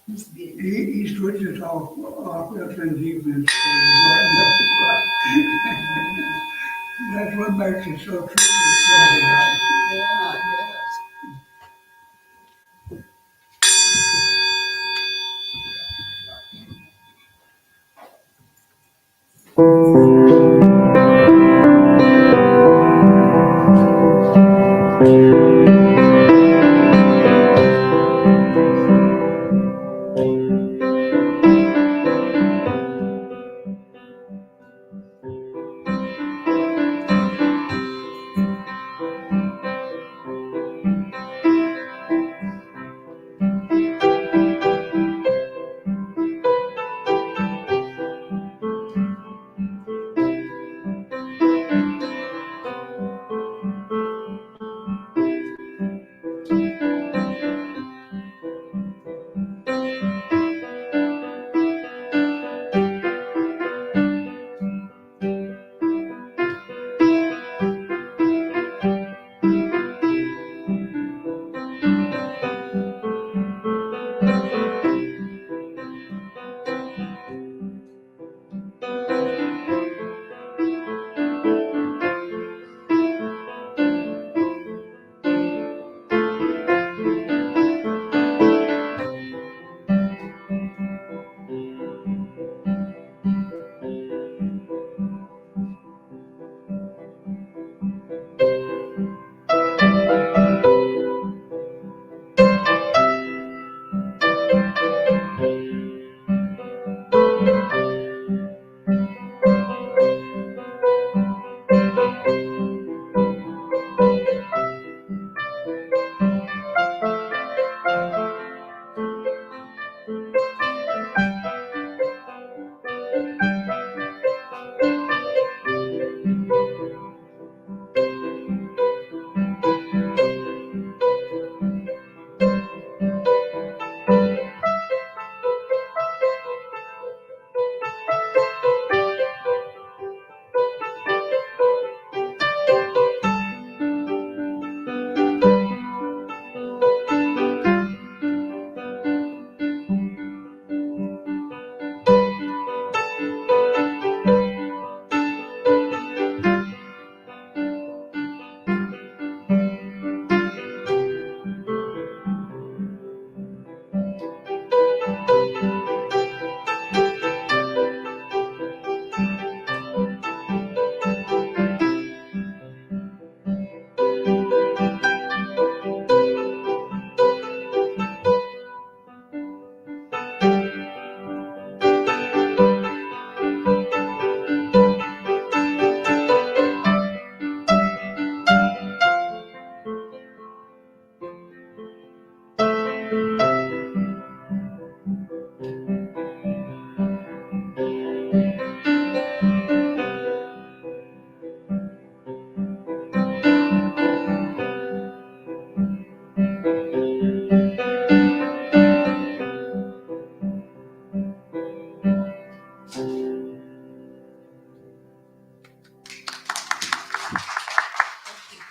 He switches off offense and defense. That's what makes it so tricky.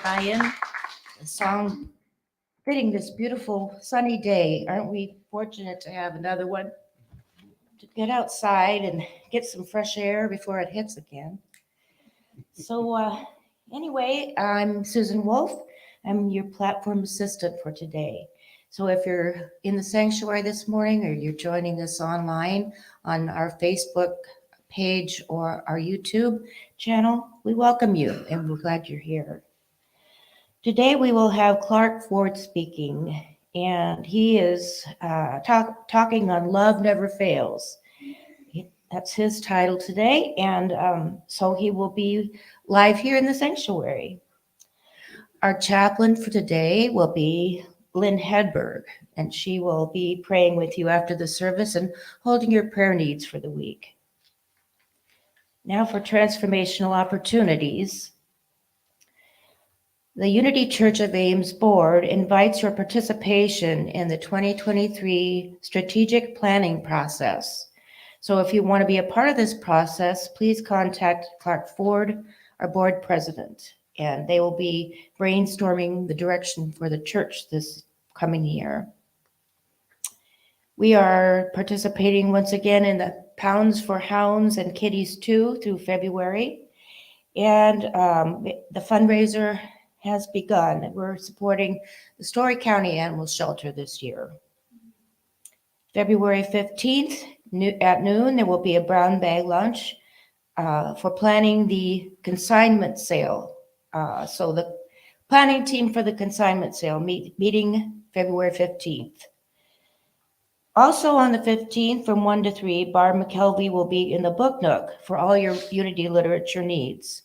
Ryan, a song fitting this beautiful sunny day. Aren't we fortunate to have another one to get outside and get some fresh air before it hits again? So, I'm Susan Wolf. I'm your platform assistant for today. So, if you're in the sanctuary this morning or you're joining us online on our Facebook page or our YouTube channel, we welcome you and we're glad you're here. Today we will have Clark Ford speaking, and he is talking on Love Never Fails. That's his title today, and so he will be live here in the sanctuary. Our chaplain for today will be Lynn Hedberg, and she will be praying with you after the service and holding your prayer needs for the week. Now for transformational opportunities. The Unity Church of Ames Board invites your participation in the 2023 strategic planning process. So if you want to be a part of this process, please contact Clark Ford, our board president, and they will be brainstorming the direction for the church this coming year. We are participating once again in the Pounds for Hounds and Kitties 2 through February. And the fundraiser has begun. We're supporting the Story County Animal Shelter this year. February 15th at noon, there will be a brown bag lunch for planning the consignment sale. So the planning team for the consignment sale meeting February 15th. Also on the 15th from 1 to 3, Barb McKelvey will be in the Book Nook for all your Unity literature needs.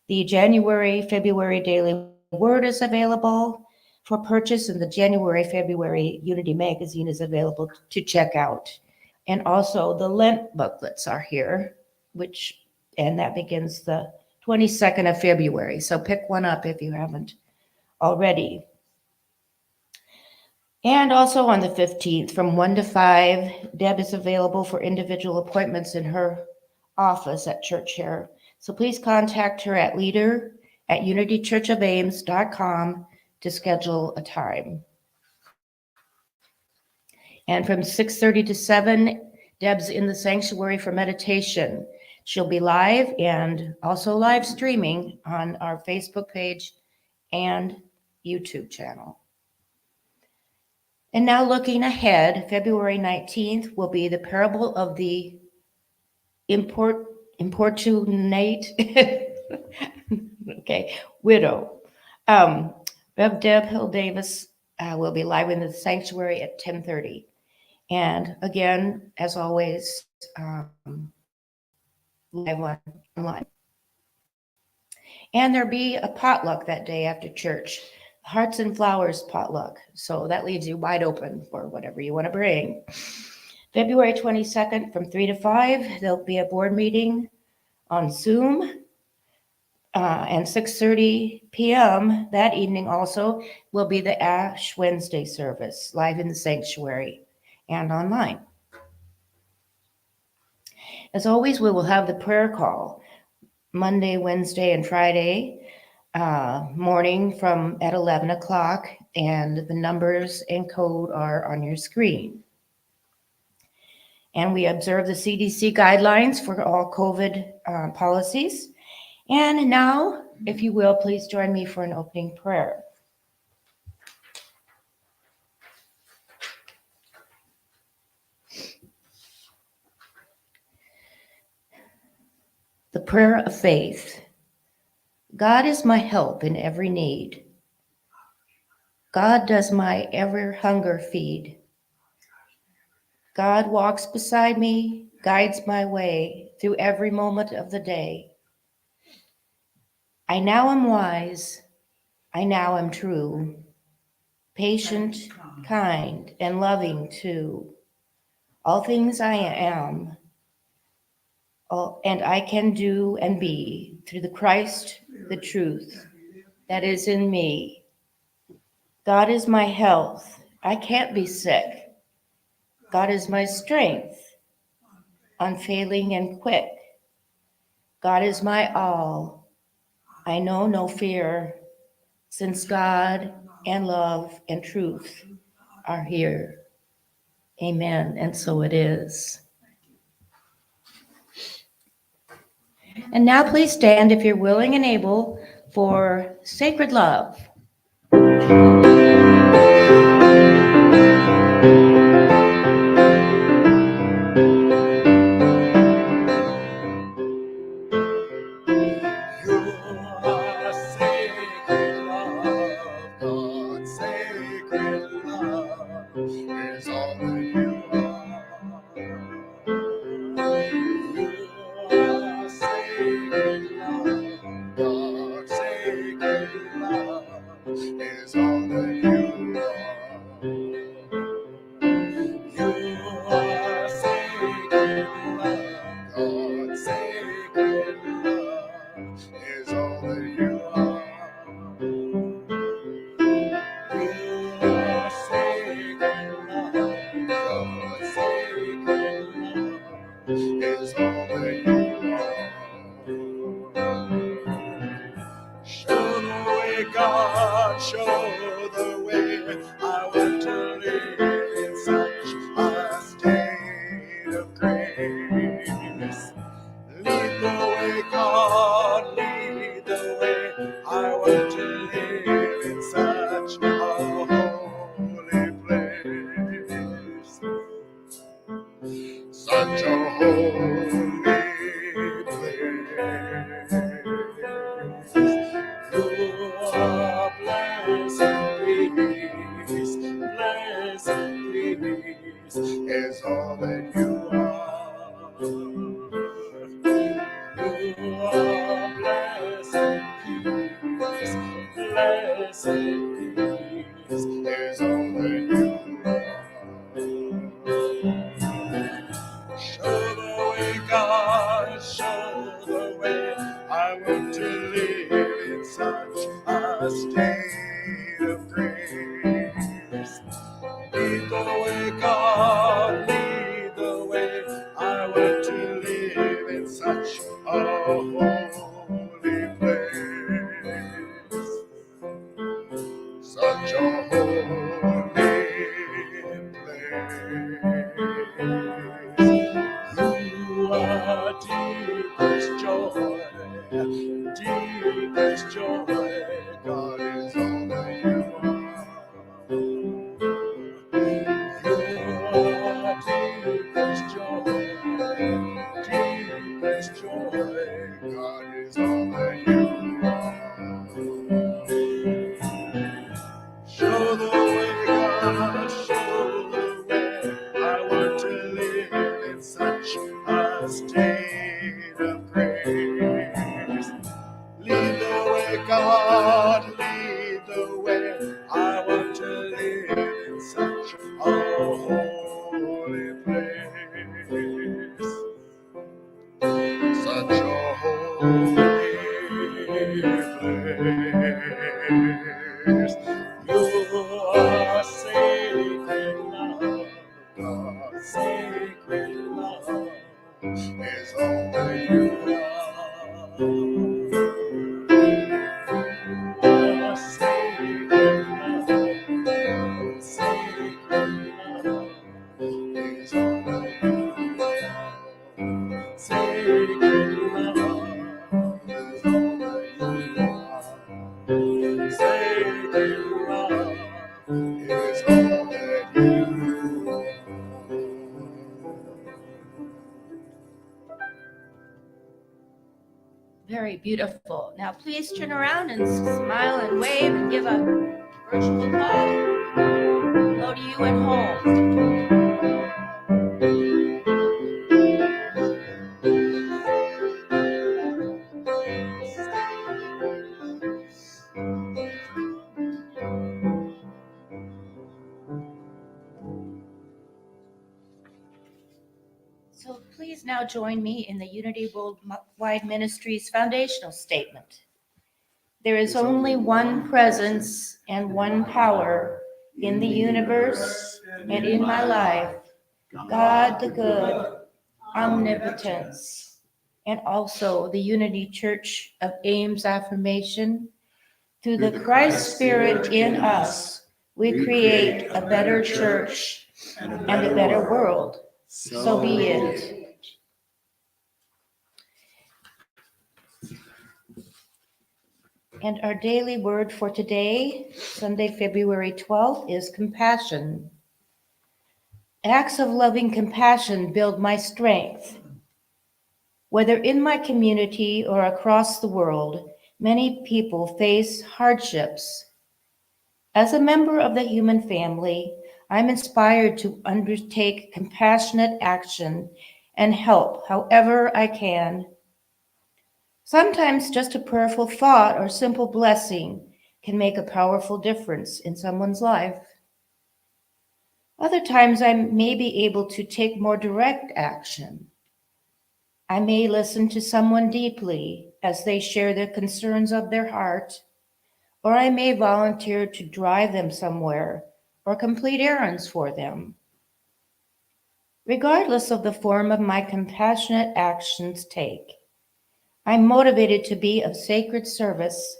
The January, February Daily Word is available for purchase, and the January, February Unity magazine is available to check out. And also the Lent booklets are here, and that begins the 22nd of February. So pick one up if you haven't already. And also on the 15th from 1 to 5, Deb is available for individual appointments in her office at Church Here. So please contact her at leader@unitychurchofames.com to schedule a time. And from 6:30 to 7, Deb's in the sanctuary for meditation. She'll be live and also live streaming on our Facebook page and YouTube channel. And now looking ahead, February 19th will be the parable of the importunate widow. Rev. Deb Hill Davis will be live in the sanctuary at 10:30. And again, as always, live online. And there'll be a potluck that day after church, Hearts and Flowers potluck. So that leaves you wide open for whatever you want to bring. February 22nd from 3 to 5, there'll be a board meeting on Zoom. And 6:30 p.m. that evening also will be the Ash Wednesday service, live in the sanctuary and online. As always, we will have the prayer call Monday, Wednesday, and Friday morning at 11 o'clock, and the numbers and code are on your screen. And we observe the CDC guidelines for all COVID policies. And now, if you will, please join me for an opening prayer. The prayer of faith. God is my help in every need. God does my ever hunger feed. God walks beside me, guides my way through every moment of the day. I now am wise, I now am true, patient, kind, and loving too. All things I am, and I can do and be through the Christ, the truth that is in me. God is my health, I can't be sick. God is my strength, unfailing and quick. God is my all, I know no fear, since God and love and truth are here. Amen, and so it is. And now please stand if you're willing and able for sacred love. God, show the way. I want to live in such a Lead the way, God, lead the way. I want to live in such a holy place. Such a holy place. You are blessed peace, blessed peace is all that you are. You are blessed peace, blessed peace is all that you are. Show the way, God, show the way. I want to live in such a state of grace. Lead the way, God, lead the way. I want to live in such a holy place. Such a holy place. You are deepest joy, deepest joy. God is all that you are. You are deepest joy, deepest joy. God is all that you are. Show the way, God, show the way. I want to live in such a state of grace. Lead the way, God, lead the way. I want to live in such a holy place. Such a holy place. You are sacred love, God, sacred love is all that you are. You are sacred love, sacred love is all that you are. Sacred love is all that you are. Sacred love is all that you are. Very beautiful. Now, please turn around and smile and wave and give a virtual hug. Hello to you at home. So please now join me in the Unity Worldwide Ministries foundational statement. There is only one presence and one power in the universe and in my life, God the good, omnipotence, and also the Unity Church of Ames affirmation. Through the Christ Spirit in us, we create a better church and a better world. So be it. And our daily word for today, Sunday, February 12th, is compassion. Acts of loving compassion build my strength. Whether in my community or across the world, many people face hardships. As a member of the human family, I'm inspired to undertake compassionate action and help however I can. Sometimes just a prayerful thought or simple blessing can make a powerful difference in someone's life. Other times I may be able to take more direct action. I may listen to someone deeply as they share the concerns of their heart, or I may volunteer to drive them somewhere or complete errands for them. Regardless of the form of my compassionate actions take, I'm motivated to be of sacred service,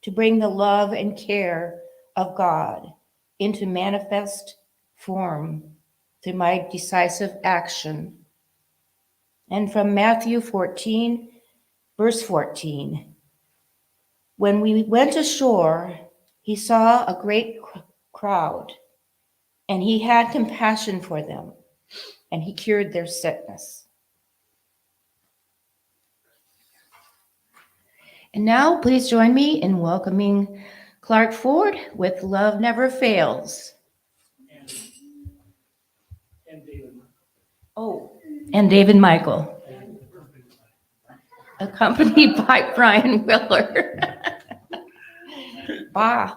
to bring the love and care of God into manifest form through my decisive action. And from Matthew 14, verse 14. When we went ashore, he saw a great crowd, and he had compassion for them, and he cured their sickness. And now, please join me in welcoming Clark Ford with Love Never Fails. And David Michael, accompanied by Brian Willer. Bah.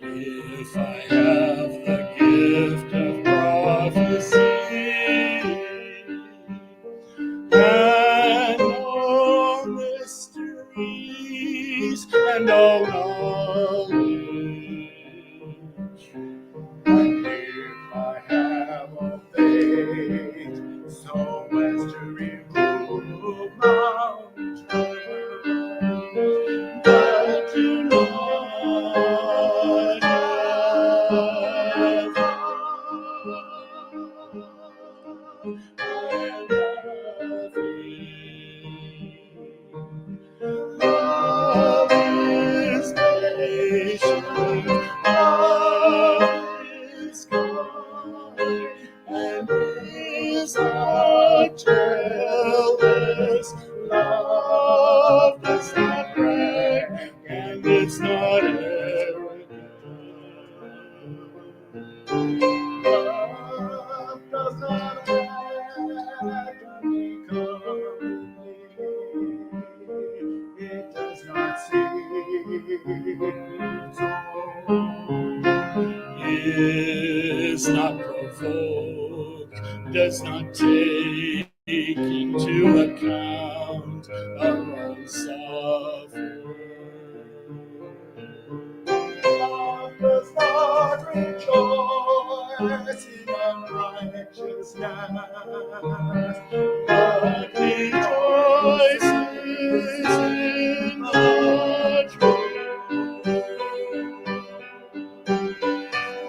If I have the gift of prophecy and all mysteries and all knowledge, and if I have all faith so as to remove mountains, but do not have love is patient, love is kind, and is not jealous. Love does not brag, and is not arrogant. Love does not act uncomely. It does not seek its own. Is not provoked, does not take into account our own suffering. Love does not rejoice in unrighteousness, but rejoices in the truth.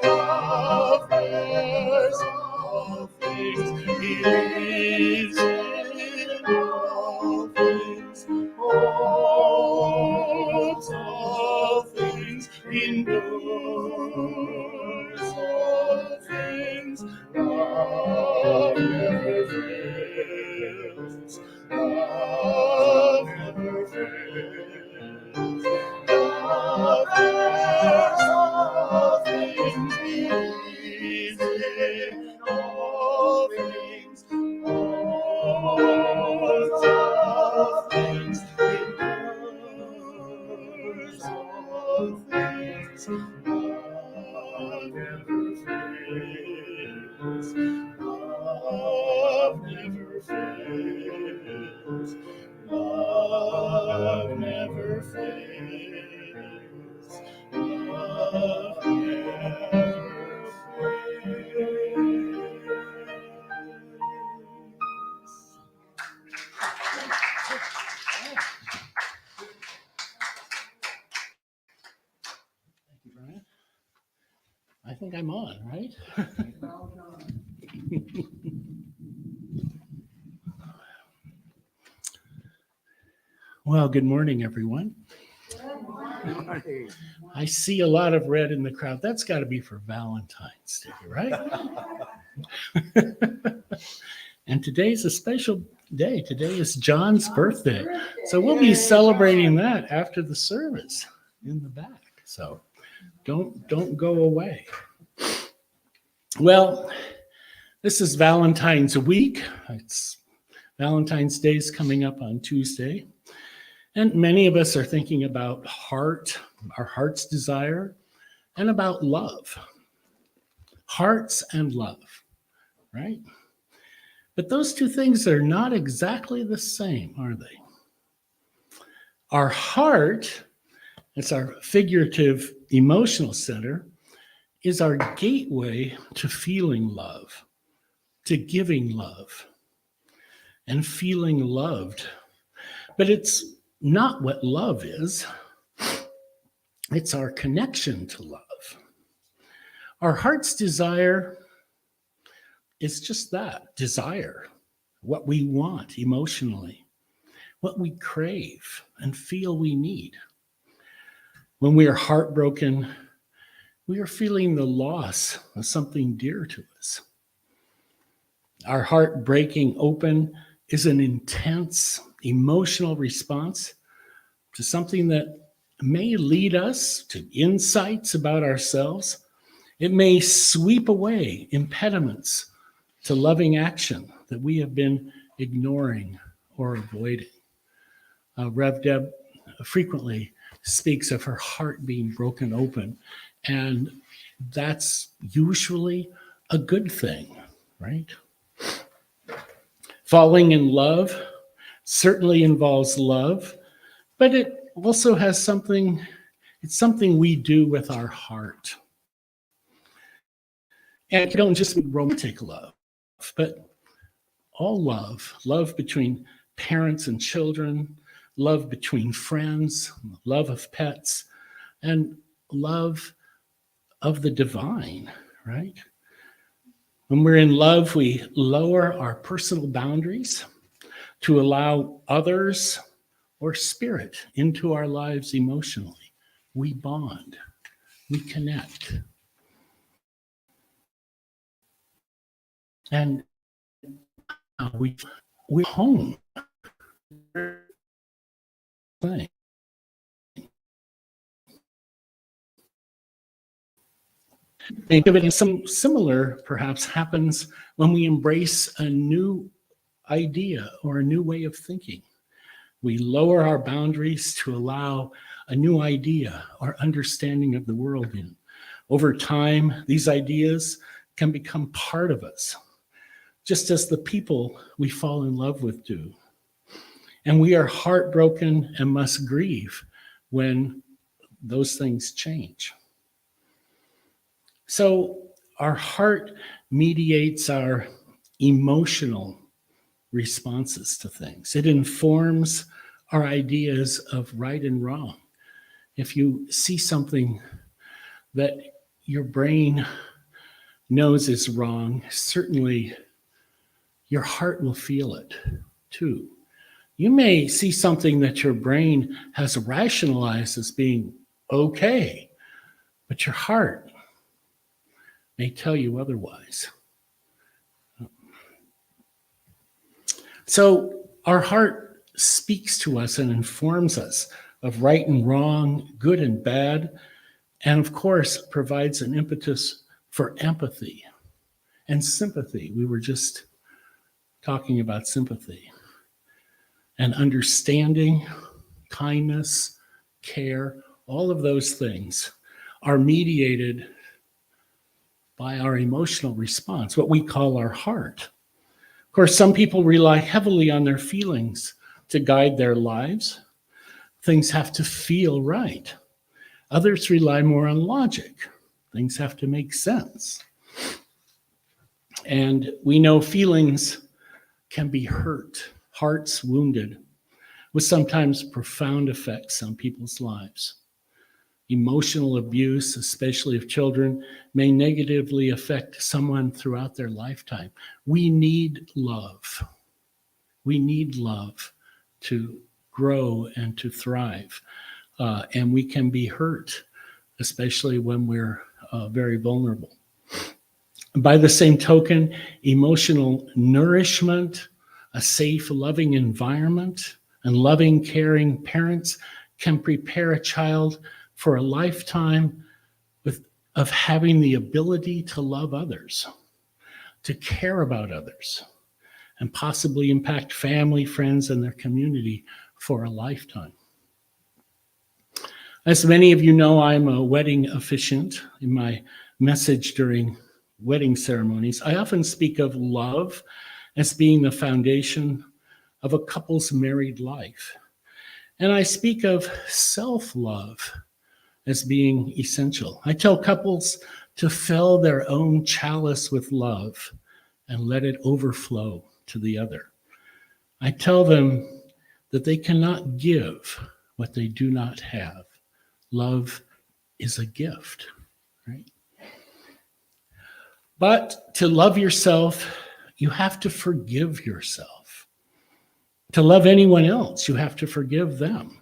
Love bears all things, believes in all things, hopes all things, endures all things. Love never fails. Love never fails. Love bears all things, believes in all things, hopes all things, endures all things. Love never fails. Love never fails. Love never fails. Love never Thank you, Brian. I think I'm on, right? Well, good morning, everyone. I see a lot of red in the crowd. That's got to be for Valentine's Day, right? And today's a special day. Today is John's birthday. So we'll be celebrating that after the service in the back. So don't go away. Well, this is Valentine's week. It's Valentine's Day is coming up on Tuesday. And many of us are thinking about our heart's desire, and about love. Hearts and love, right? But those two things are not exactly the same, are they? Our heart, it's our figurative emotional center, is our gateway to feeling love, to giving love, and feeling loved. But it's not what love is. It's our connection to love. Our heart's desire is just that, desire, what we want emotionally, what we crave and feel we need. When we are heartbroken, we are feeling the loss of something dear to us. Our heart breaking open is an intense emotional response to something that may lead us to insights about ourselves. It may sweep away impediments to loving action that we have been ignoring or avoiding. Rev Deb frequently speaks of her heart being broken open, and that's usually a good thing, right? Falling in love certainly involves love, but it also has it's something we do with our heart. And you don't just mean romantic love, but all love between parents and children, love between friends, love of pets, and love of the divine, right? When we're in love, we lower our personal boundaries to allow others or spirit into our lives emotionally. We bond, we connect. And we're home. Think of it as some similar, perhaps, happens when we embrace a new idea or a new way of thinking. We lower our boundaries to allow a new idea or understanding of the world in. Over time, these ideas can become part of us, just as the people we fall in love with do. And we are heartbroken and must grieve when those things change. So our heart mediates our emotional responses to things. It informs our ideas of right and wrong. If you see something that your brain knows is wrong, certainly your heart will feel it too. You may see something that your brain has rationalized as being okay, but your heart may tell you otherwise. So our heart speaks to us and informs us of right and wrong, good and bad, and of course provides an impetus for empathy and sympathy. We were just talking about sympathy and understanding, kindness, care. All of those things are mediated by our emotional response, what we call our heart. Of course, some people rely heavily on their feelings to guide their lives. Things have to feel right. Others rely more on logic. Things have to make sense. And we know feelings can be hurt, hearts wounded, with sometimes profound effects on people's lives. Emotional abuse, especially of children, may negatively affect someone throughout their lifetime. We need love. We need love to grow and to thrive. And we can be hurt, especially when we're very vulnerable. By the same token, emotional nourishment, a safe, loving environment, and loving, caring parents can prepare a child for a lifetime of having the ability to love others, to care about others, and possibly impact family, friends, and their community for a lifetime. As many of you know, I'm a wedding officiant. In my message during wedding ceremonies, I often speak of love as being the foundation of a couple's married life. And I speak of self-love as being essential. I tell couples to fill their own chalice with love and let it overflow to the other. I tell them that they cannot give what they do not have. Love is a gift, right? But to love yourself, you have to forgive yourself. To love anyone else, you have to forgive them.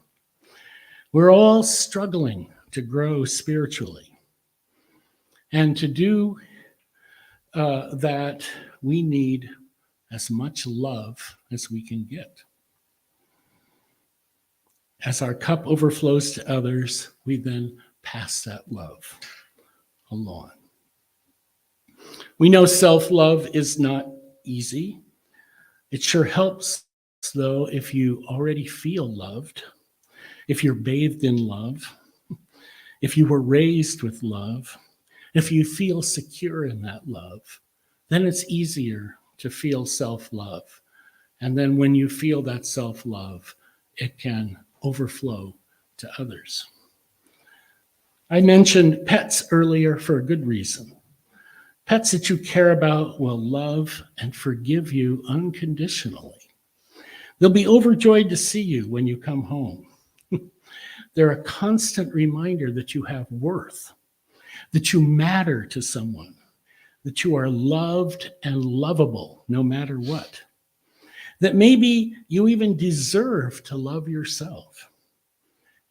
We're all struggling to grow spiritually. And to do that, we need as much love as we can get. As our cup overflows to others, we then pass that love along. We know self-love is not easy. It sure helps, though, if you already feel loved, if you're bathed in love, if you were raised with love, if you feel secure in that love, then it's easier to feel self-love. And then when you feel that self-love, it can overflow to others. I mentioned pets earlier for a good reason. Pets that you care about will love and forgive you unconditionally. They'll be overjoyed to see you when you come home. They're a constant reminder that you have worth, that you matter to someone, that you are loved and lovable no matter what, that maybe you even deserve to love yourself.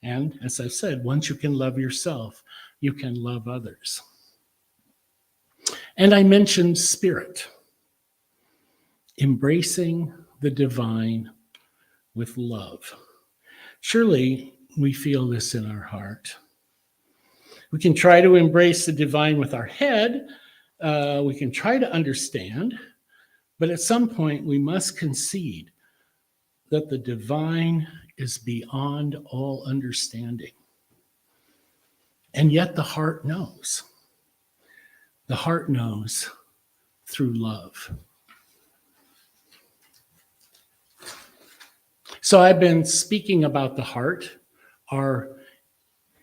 And as I've said, once you can love yourself, you can love others. And I mentioned spirit, embracing the divine with love. Surely we feel this in our heart. We can try to embrace the divine with our head. We can try to understand, but at some point we must concede that the divine is beyond all understanding. And yet the heart knows. The heart knows through love. So I've been speaking about the heart, our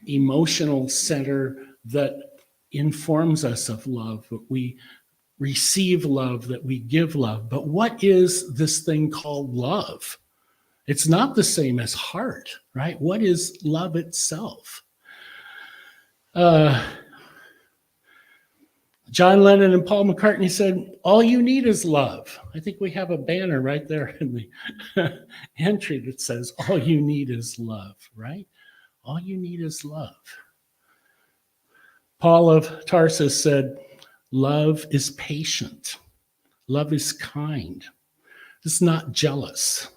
emotional center that informs us of love, that we receive love, that we give love. But what is this thing called love? It's not the same as heart, right? What is love itself? John Lennon and Paul McCartney said, all you need is love. I think we have a banner right there in the entry that says, all you need is love, right? All you need is love. Paul of Tarsus said, love is patient. Love is kind. It's not jealous.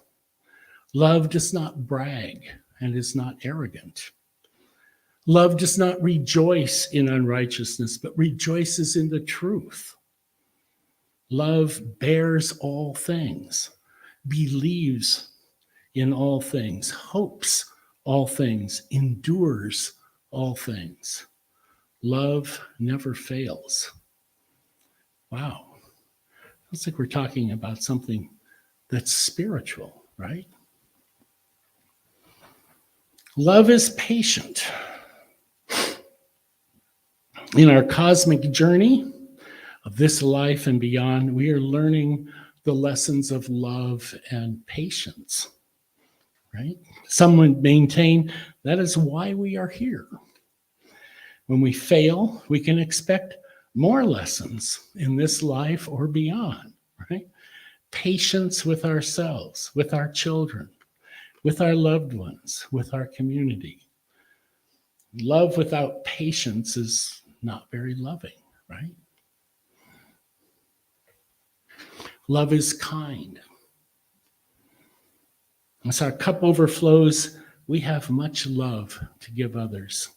Love does not brag and is not arrogant. Love does not rejoice in unrighteousness, but rejoices in the truth. Love bears all things, believes in all things, hopes all things, endures all things. Love never fails. Wow. Looks like we're talking about something that's spiritual, right? Love is patient. In our cosmic journey of this life and beyond, we are learning the lessons of love and patience, right? Some would maintain that is why we are here. When we fail, we can expect more lessons in this life or beyond, right? Patience with ourselves, with our children, with our loved ones, with our community. Love without patience is not very loving, right? Love is kind. As our cup overflows, we have much love to give others.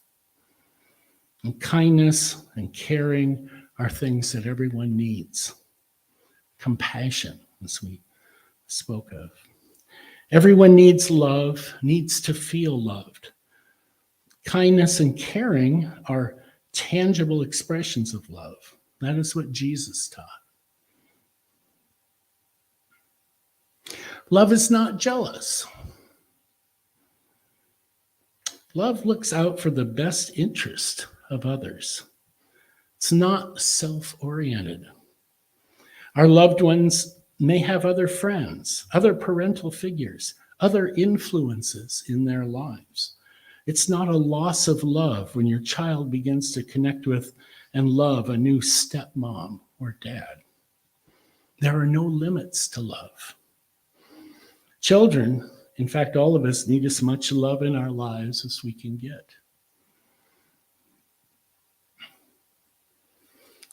And kindness and caring are things that everyone needs. Compassion, as we spoke of. Everyone needs love, needs to feel loved. Kindness and caring are tangible expressions of love. That is what Jesus taught. Love is not jealous. Love looks out for the best interest of others. It's not self-oriented. Our loved ones may have other friends, other parental figures, other influences in their lives. It's not a loss of love when your child begins to connect with and love a new stepmom or dad. There are no limits to love. Children, in fact, all of us need as much love in our lives as we can get.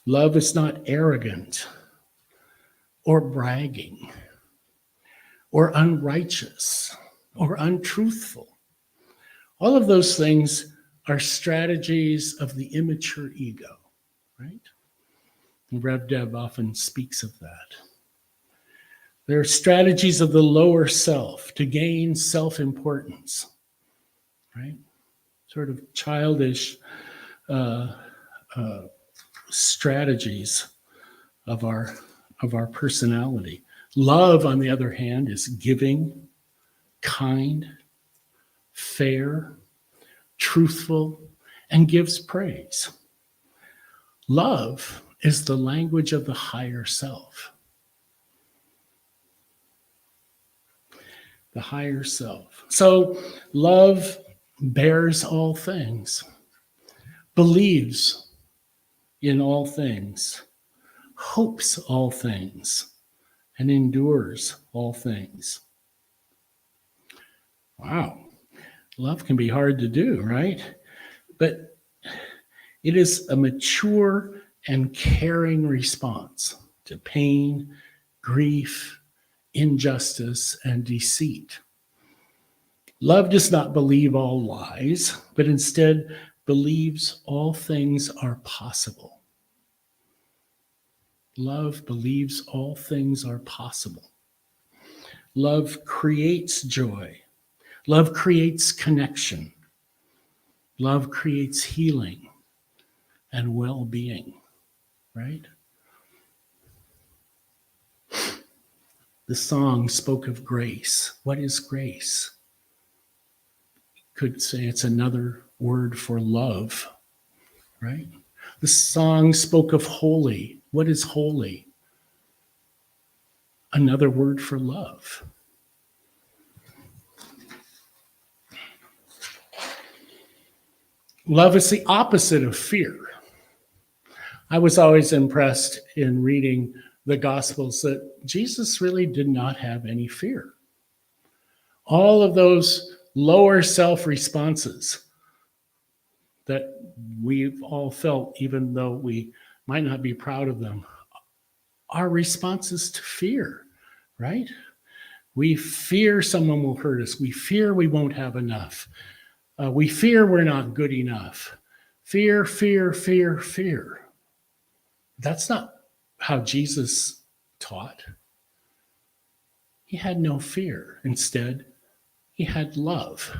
Love is not arrogant or bragging or unrighteous or untruthful. All of those things are strategies of the immature ego, right? And Rev Deb often speaks of that. They're strategies of the lower self to gain self-importance, right? Sort of childish strategies of our personality. Love, on the other hand, is giving, kind, fair, truthful, and gives praise. Love is the language of the higher self. The higher self. So love bears all things, believes in all things, hopes all things, and endures all things. Wow. Love can be hard to do, right? But it is a mature and caring response to pain, grief, injustice, and deceit. Love does not believe all lies, but instead believes all things are possible. Love believes all things are possible. Love creates joy. Love creates connection. Love creates healing and well-being, right? The song spoke of grace. What is grace? Could say it's another word for love, right? The song spoke of holy. What is holy? Another word for love. Love is the opposite of fear. I was always impressed in reading the Gospels that Jesus really did not have any fear. All of those lower self responses that we've all felt, even though we might not be proud of them, are responses to fear, right? We fear someone will hurt us. We fear we won't have enough. We fear we're not good enough. Fear, fear, fear, fear. That's not how Jesus taught. He had no fear. Instead, he had love.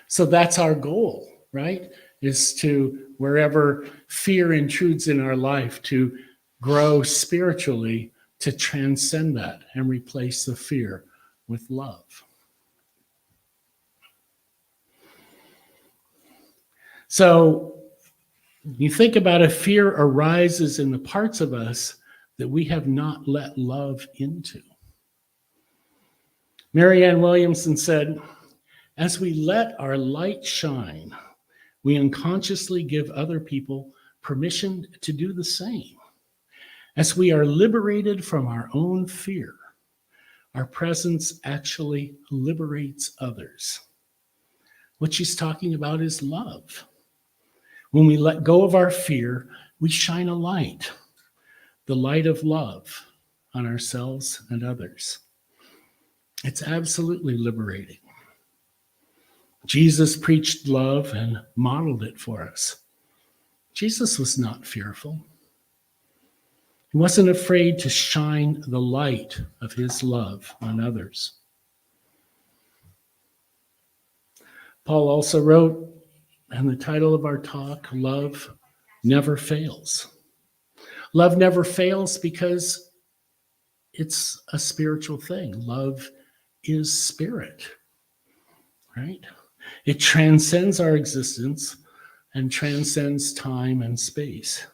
So that's our goal, right? Is to, wherever fear intrudes in our life, to grow spiritually, to transcend that and replace the fear with love. So you think about if fear arises in the parts of us that we have not let love into. Marianne Williamson said, as we let our light shine, we unconsciously give other people permission to do the same. As we are liberated from our own fear, our presence actually liberates others. What she's talking about is love. When we let go of our fear, we shine a light, the light of love, on ourselves and others. It's absolutely liberating. Jesus preached love and modeled it for us. Jesus was not fearful. He wasn't afraid to shine the light of his love on others. Paul also wrote, and the title of our talk, Love Never Fails. Love never fails because it's a spiritual thing. Love is spirit, right? It transcends our existence and transcends time and space.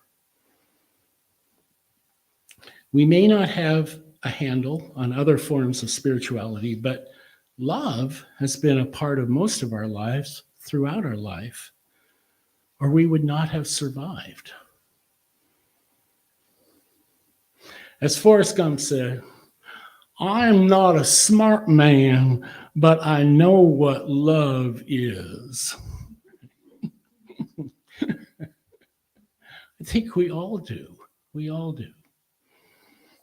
We may not have a handle on other forms of spirituality, but love has been a part of most of our lives throughout our life, or we would not have survived. As Forrest Gump said, I'm not a smart man, but I know what love is. I think we all do. We all do.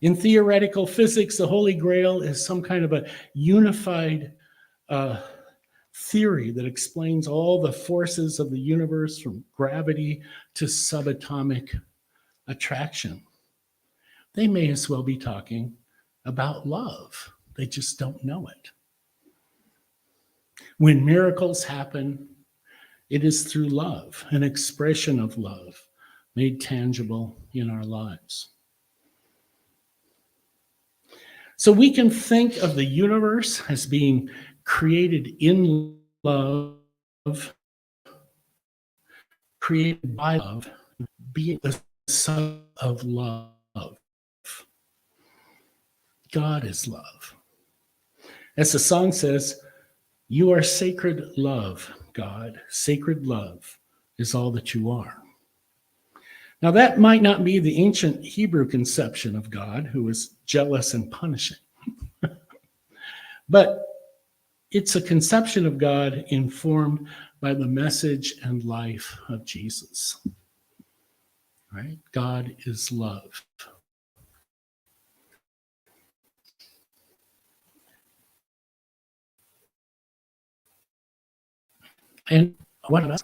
In theoretical physics, the Holy Grail is some kind of a unified theory that explains all the forces of the universe, from gravity to subatomic attraction. They may as well be talking about love. They just don't know it. When miracles happen, it is through love, an expression of love made tangible in our lives. So we can think of the universe as being created in love, created by love, being the son of love. God is love. As the song says, you are sacred love, God. Sacred love is all that you are. Now, that might not be the ancient Hebrew conception of God, who was jealous and punishing. But it's a conception of God informed by the message and life of Jesus. Right? God is love. And what about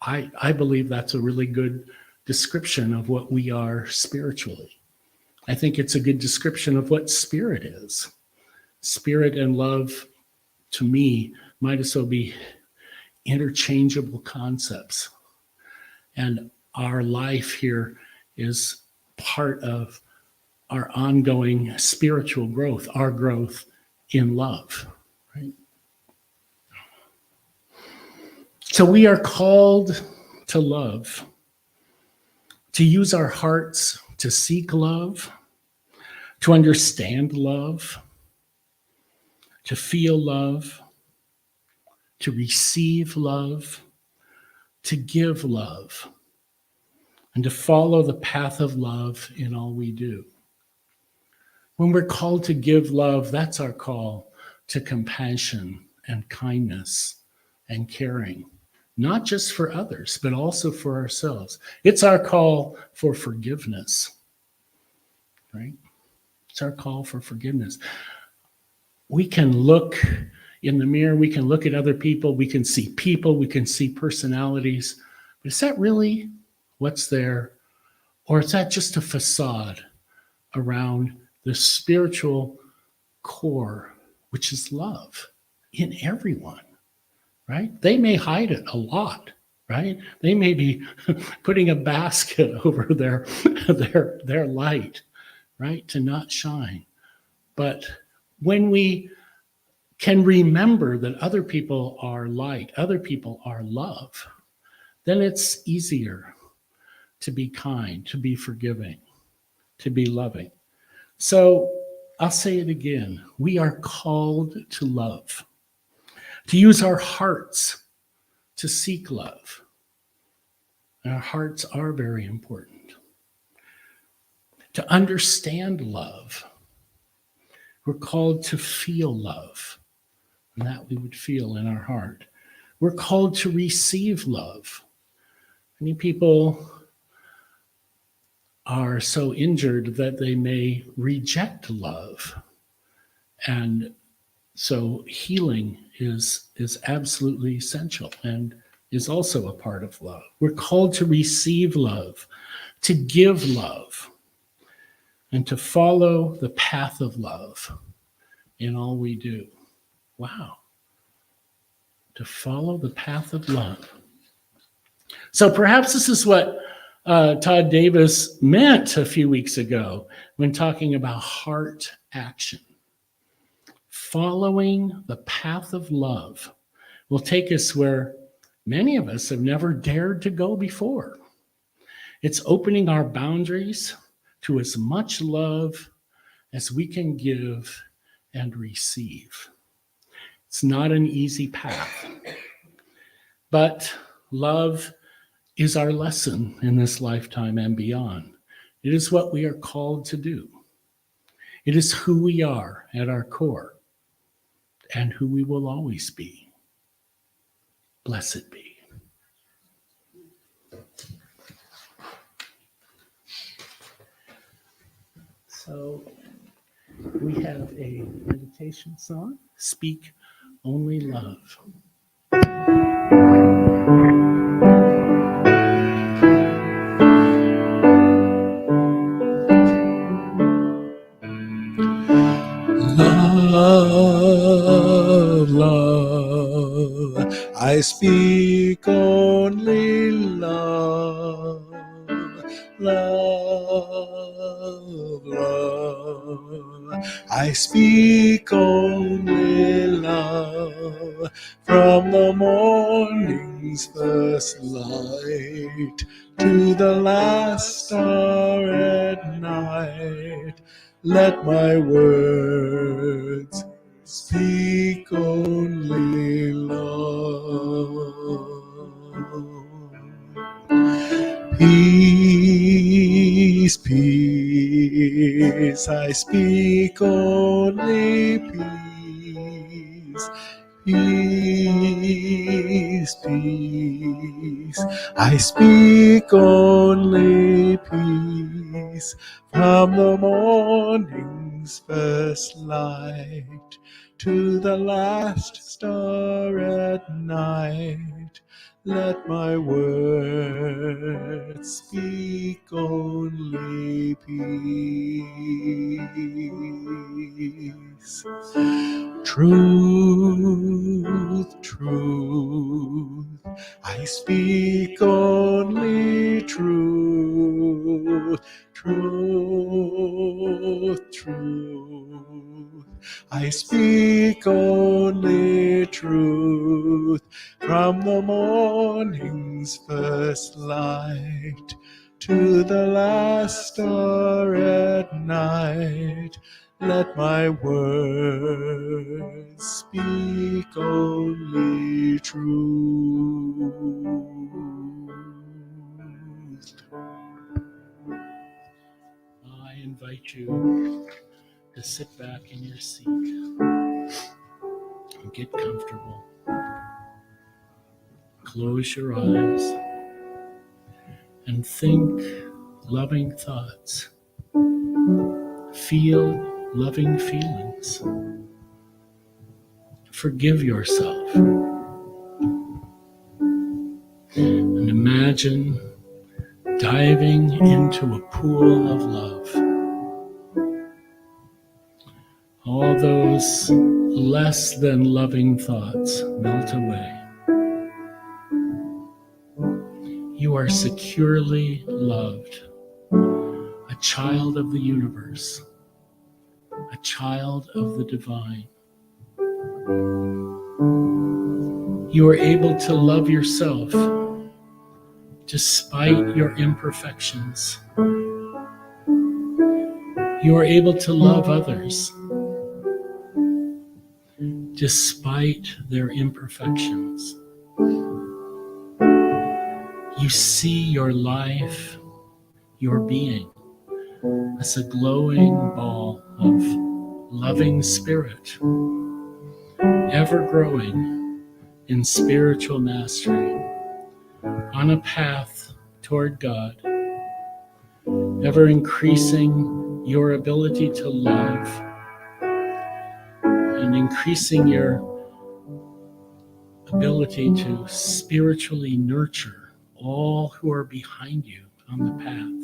I believe that's a really good description of what we are spiritually. I think it's a good description of what spirit is. Spirit and love, to me, might as well be interchangeable concepts. And our life here is part of our ongoing spiritual growth, our growth in love. Right? So we are called to love, to use our hearts to seek love, to understand love, to feel love, to receive love, to give love, and to follow the path of love in all we do. When we're called to give love, that's our call to compassion and kindness and caring, not just for others, but also for ourselves. It's our call for forgiveness, right? It's our call for forgiveness. We can look in the mirror, we can look at other people, we can see personalities, but is that really what's there? Or is that just a facade around the spiritual core, which is love in everyone, right? They may hide it a lot, right? They may be putting a basket over their light, right, to not shine. But when we can remember that other people are light, other people are love, then it's easier to be kind, to be forgiving, to be loving. So I'll say it again. We are called to love, to use our hearts to seek love. And our hearts are very important. To understand love. We're called to feel love, and that we would feel in our heart. We're called to receive love. Many people are so injured that they may reject love. And so healing is absolutely essential and is also a part of love. We're called to receive love, to give love, and to follow the path of love in all we do. Wow. To follow the path of love. So perhaps this is what Todd Davis meant a few weeks ago when talking about heart action. Following the path of love will take us where many of us have never dared to go before. It's opening our boundaries to as much love as we can give and receive. It's not an easy path, but love is our lesson in this lifetime and beyond. It is what we are called to do. It is who we are at our core and who we will always be. Blessed be. So we have a meditation song, Speak Only Love. Love, love, I speak only love. Love, love, I speak only love. From the morning's first light to the last star at night, let my words speak only love. Peace, peace, I speak only peace. Peace, peace, I speak only peace. From the morning's first light to the last star at night, let my words speak only peace. Truth, truth, I speak only truth. Truth, truth, I speak only truth. From the morning's first light to the last star at night, let my words speak only truth. I invite you to sit back in your seat and get comfortable. Close your eyes and think loving thoughts. Feel loving feelings. Forgive yourself. And imagine diving into a pool of love. All those less than loving thoughts melt away. You are securely loved, a child of the universe, a child of the divine. You are able to love yourself despite your imperfections. You are able to love others despite their imperfections. You see your life, your being, as a glowing ball of loving spirit, ever growing in spiritual mastery, on a path toward God, ever increasing your ability to love and increasing your ability to spiritually nurture all who are behind you on the path.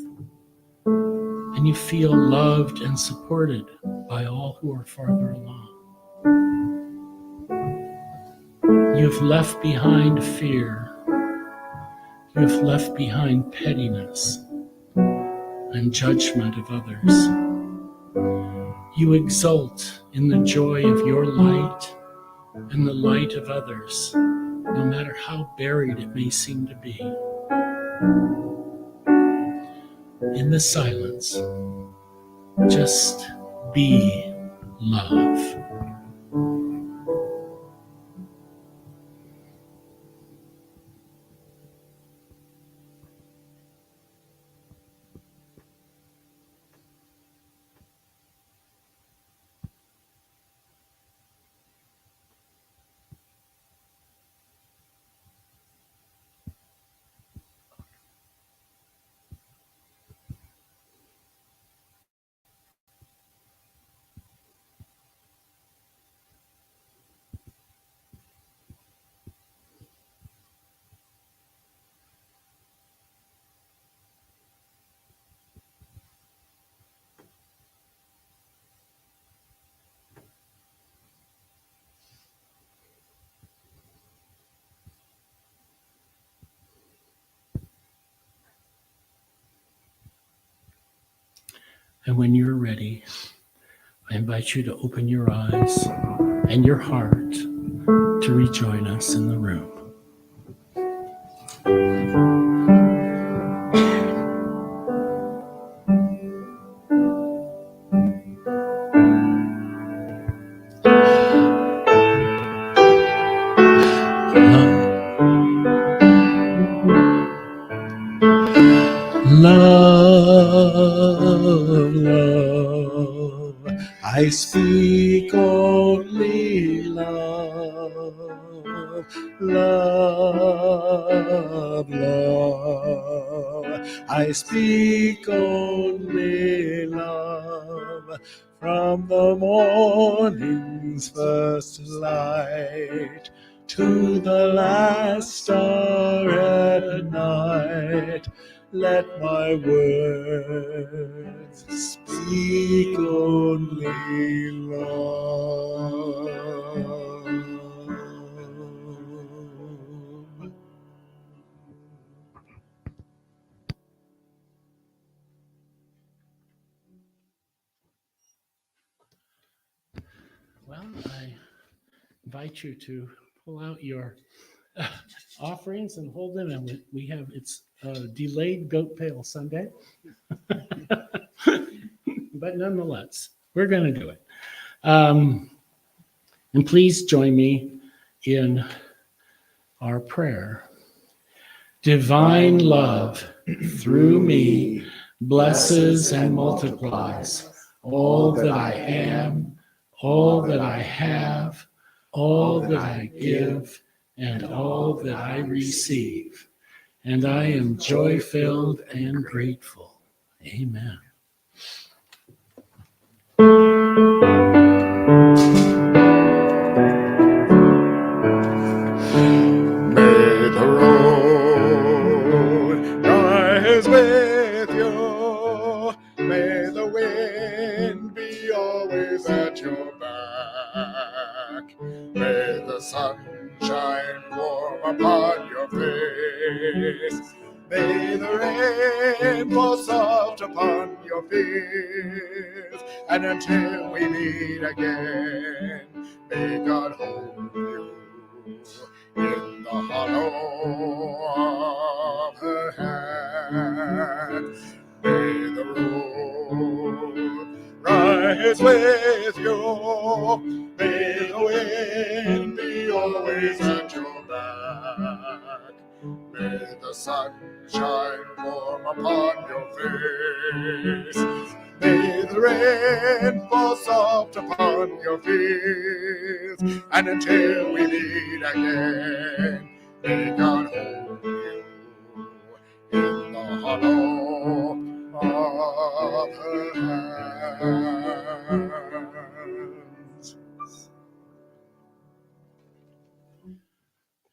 And you feel loved and supported by all who are farther along. You've left behind fear. You've left behind pettiness and judgment of others. You exult in the joy of your light and the light of others, no matter how buried it may seem to be. In the silence, just be love. And when you're ready, I invite you to open your eyes and your heart to rejoin us in the room. Love, love, I speak only love. Love, love, I speak only love. From the morning's first light to the last star at night, let my words speak only love. Well, I invite you to pull out your offerings and hold them. And it's delayed Goat Pail Sunday. But nonetheless, we're going to do it. And please join me in our prayer. Divine love through me blesses and multiplies all that I am, all that I have, all that I give, and all that I receive. And I am joy-filled and grateful. Amen. May the road rise with you. May the wind be always at your back. May the sun shine warm upon your face. May the rain fall soft upon your fears. And until we meet again, may God hold you in the hollow of her hand. May the road rise with you. May the wind be always at your back. May the sun shine warm upon your face. May the rain fall soft upon your fears. And until we meet again, may God hold you in the hollow of her hands.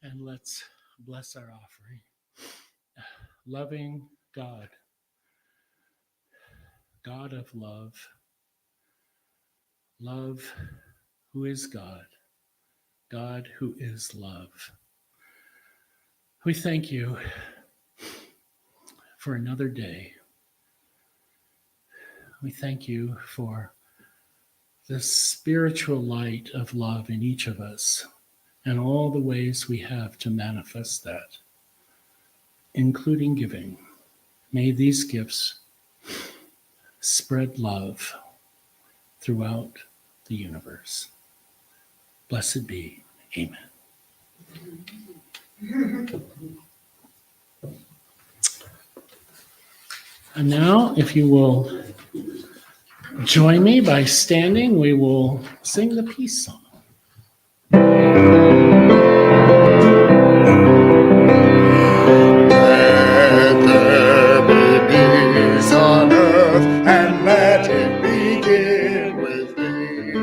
And let's bless our offering. Loving God, God of love, love who is God, God who is love. We thank you for another day. We thank you for the spiritual light of love in each of us and all the ways we have to manifest that, including giving. May these gifts spread love throughout the universe. Blessed be. Amen. And now, if you will join me by standing, we will sing the peace song. Let there be peace on earth, and let it begin with me.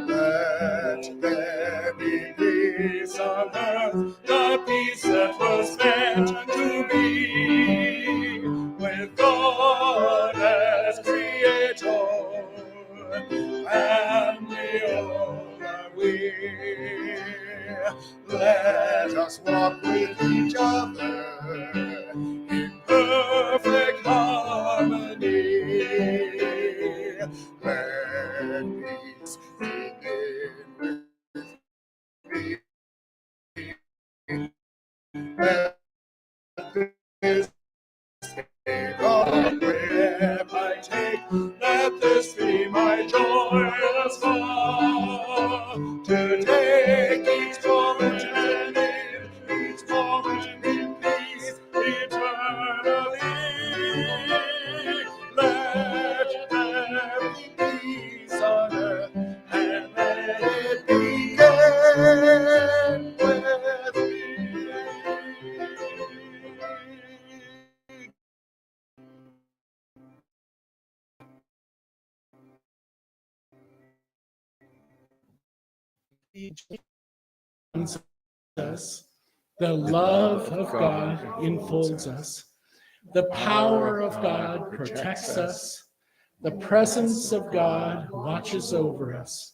Let there be peace on earth, the peace that was meant to be, with God as Creator, and we all are we. Let us walk with each other in perfect harmony. Let peace begin with me. Let this be the breath I take. Let this be my joyous vow, to take each moment and live each moment in peace eternally. Let there be peace on earth, and let it begin with me. Us, the love of God enfolds us, the power of God protects us, the presence of God watches over us.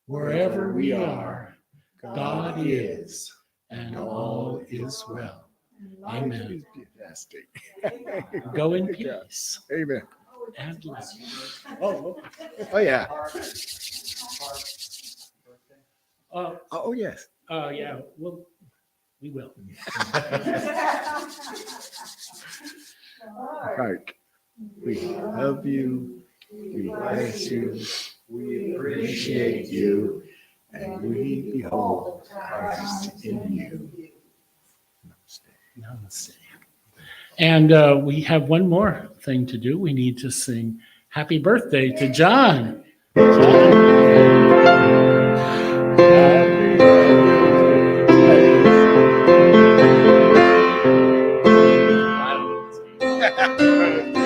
Wherever we are, God is, and all is well. Amen. Fantastic. Go in peace Amen. and love. Oh yeah. Uh, Oh yes. yeah, well, we will. Right. We love you. We bless you. We appreciate you. And we behold Christ in you. Namaste. And we have one more thing to do. We need to sing happy birthday to John. Happy birthday.